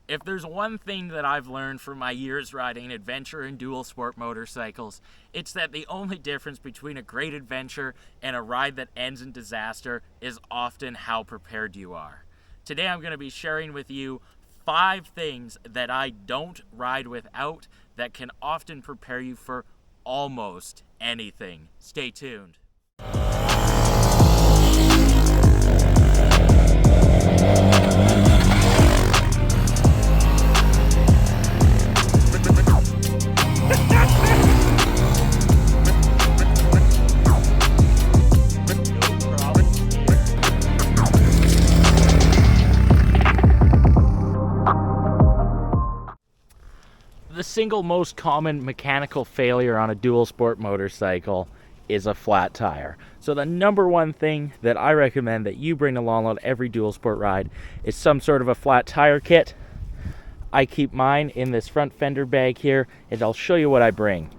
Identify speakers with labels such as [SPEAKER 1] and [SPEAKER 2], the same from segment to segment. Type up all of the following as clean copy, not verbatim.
[SPEAKER 1] If there's one thing that I've learned from my years riding adventure and dual sport motorcycles, it's that the only difference between a great adventure and a ride that ends in disaster is often how prepared you are. Today I'm going to be sharing with you 5 things that I don't ride without that can often prepare you for almost anything. Stay tuned. The single most common mechanical failure on a dual sport motorcycle is a flat tire. So the number one thing that I recommend that you bring along on every dual sport ride is some sort of a flat tire kit. I keep mine in this front fender bag here, and I'll show you what I bring.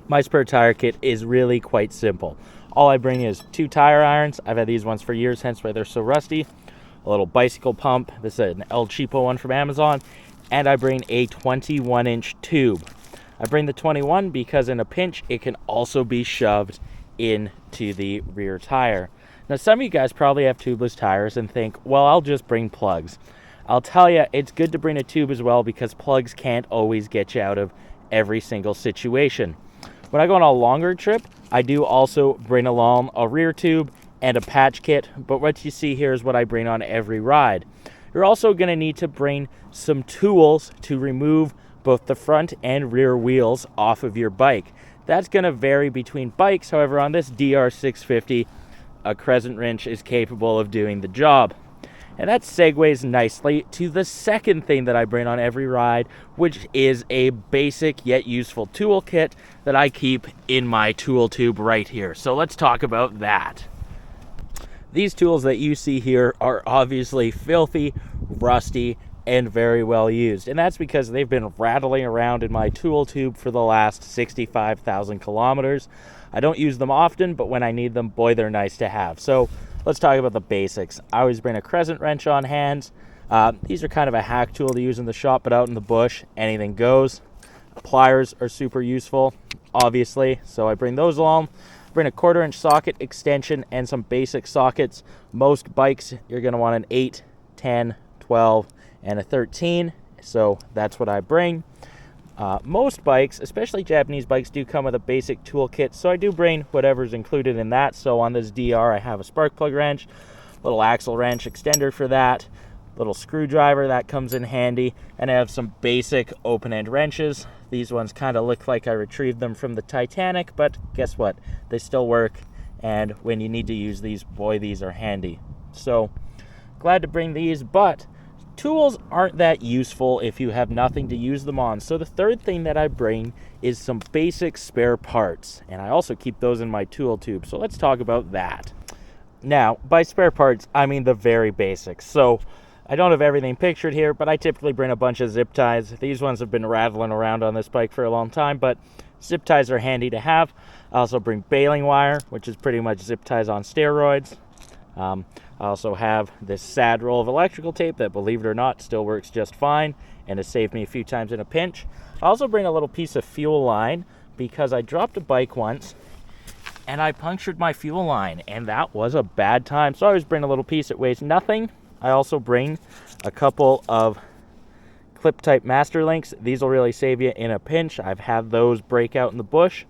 [SPEAKER 1] My spare tire kit is really quite simple. All I bring is 2 tire irons. I've had these ones for years, hence why they're so rusty. A little bicycle pump. This is an El Cheapo one from Amazon. And I bring a 21-inch tube. I bring the 21 because in a pinch, it can also be shoved into the rear tire. Now, some of you guys probably have tubeless tires and think, well, I'll just bring plugs. I'll tell you, it's good to bring a tube as well because plugs can't always get you out of every single situation. When I go on a longer trip, I do also bring along a rear tube and a patch kit, but what you see here is what I bring on every ride. You're also going to need to bring some tools to remove both the front and rear wheels off of your bike. That's going to vary between bikes. However, on this DR650, a crescent wrench is capable of doing the job. And that segues nicely to the second thing that I bring on every ride, which is a basic yet useful toolkit that I keep in my tool tube right here. So let's talk about that. These tools that you see here are obviously filthy, rusty, and very well used. And that's because they've been rattling around in my tool tube for the last 65,000 kilometers. I don't use them often, but when I need them, boy, they're nice to have. So let's talk about the basics. I always bring a crescent wrench on hand. These are kind of a hack tool to use in the shop, but out in the bush, anything goes. Pliers are super useful, obviously, so I bring those along. Bring a 1/4-inch socket extension and some basic sockets. Most bikes, you're going to want an 8, 10, 12, and a 13, so that's what I bring. Most bikes, especially Japanese bikes, do come with a basic toolkit, so I do bring whatever's included in that. So on this DR, I have a spark plug wrench, little axle wrench extender for that, little screwdriver that comes in handy, and I have some basic open-end wrenches. These ones kind of look like I retrieved them from the Titanic, but guess what? They still work, and when you need to use these, boy, these are handy. So glad to bring these, but tools aren't that useful if you have nothing to use them on. So the third thing that I bring is some basic spare parts, and I also keep those in my tool tube. So let's talk about that. Now, by spare parts, I mean the very basics. So I don't have everything pictured here, but I typically bring a bunch of zip ties. These ones have been rattling around on this bike for a long time, but zip ties are handy to have. I also bring baling wire, which is pretty much zip ties on steroids. I also have this sad roll of electrical tape that, believe it or not, still works just fine and has saved me a few times in a pinch. I also bring a little piece of fuel line because I dropped a bike once and I punctured my fuel line, and that was a bad time. So I always bring a little piece that weighs nothing. I also bring a couple of clip type master links. These will really save you in a pinch. I've had those break out in the bush.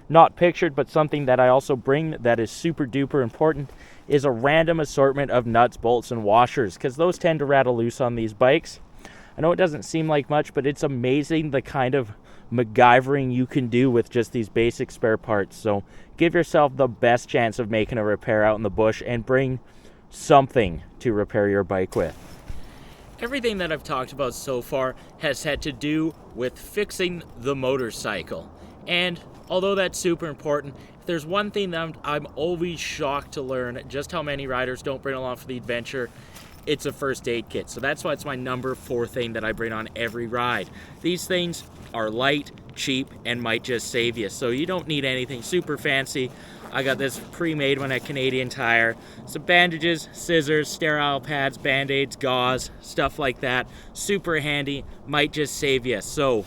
[SPEAKER 1] Not pictured, but something that I also bring that is super duper important is a random assortment of nuts, bolts, and washers, because those tend to rattle loose on these bikes. I know it doesn't seem like much, but it's amazing the kind of MacGyvering you can do with just these basic spare parts. So give yourself the best chance of making a repair out in the bush and bring something to repair your bike with. Everything that I've talked about so far has had to do with fixing the motorcycle. And although that's super important, if there's one thing that I'm always shocked to learn just how many riders don't bring along for the adventure, it's a first aid kit. So that's why it's my number 4 thing that I bring on every ride. These things are light, cheap, and might just save you. So you don't need anything super fancy. I got this pre-made one at Canadian Tire. Some bandages, scissors, sterile pads, band-aids, gauze, stuff like that. Super handy, might just save you. So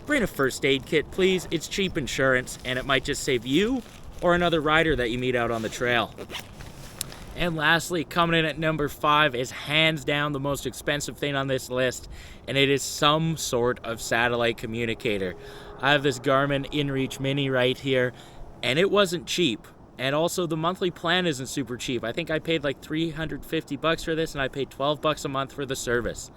[SPEAKER 1] bring a first aid kit, please. It's cheap insurance, and it might just save you or another rider that you meet out on the trail. And lastly, coming in at number 5 is hands down the most expensive thing on this list, and it is some sort of satellite communicator. I have this Garmin InReach Mini right here, and it wasn't cheap. And also the monthly plan isn't super cheap. I think I paid like $350 for this, and I paid $12 a month for the service.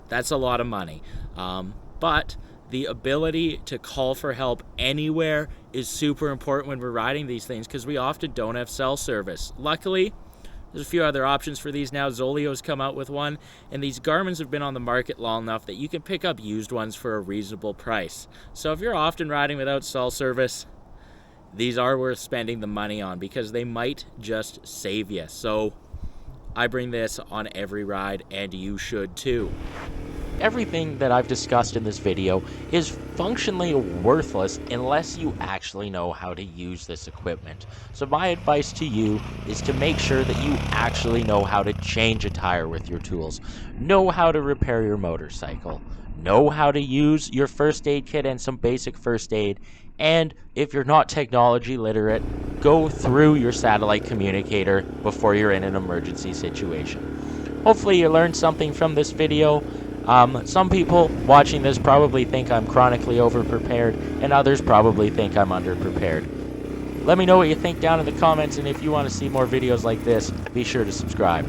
[SPEAKER 1] That's a lot of money. But the ability to call for help anywhere is super important when we're riding these things, because we often don't have cell service. Luckily, there's a few other options for these now. Zolio's come out with one, and these Garmin's have been on the market long enough that you can pick up used ones for a reasonable price. So if you're often riding without cell service, these are worth spending the money on, because they might just save you. So I bring this on every ride, and you should too. Everything that I've discussed in this video is functionally worthless unless you actually know how to use this equipment. So my advice to you is to make sure that you actually know how to change a tire with your tools, know how to repair your motorcycle, know how to use your first aid kit and some basic first aid, and if you're not technology literate, go through your satellite communicator before you're in an emergency situation. Hopefully you learned something from this video. Some people watching this probably think I'm chronically overprepared, and others probably think I'm underprepared. Let me know what you think down in the comments, and if you want to see more videos like this, be sure to subscribe.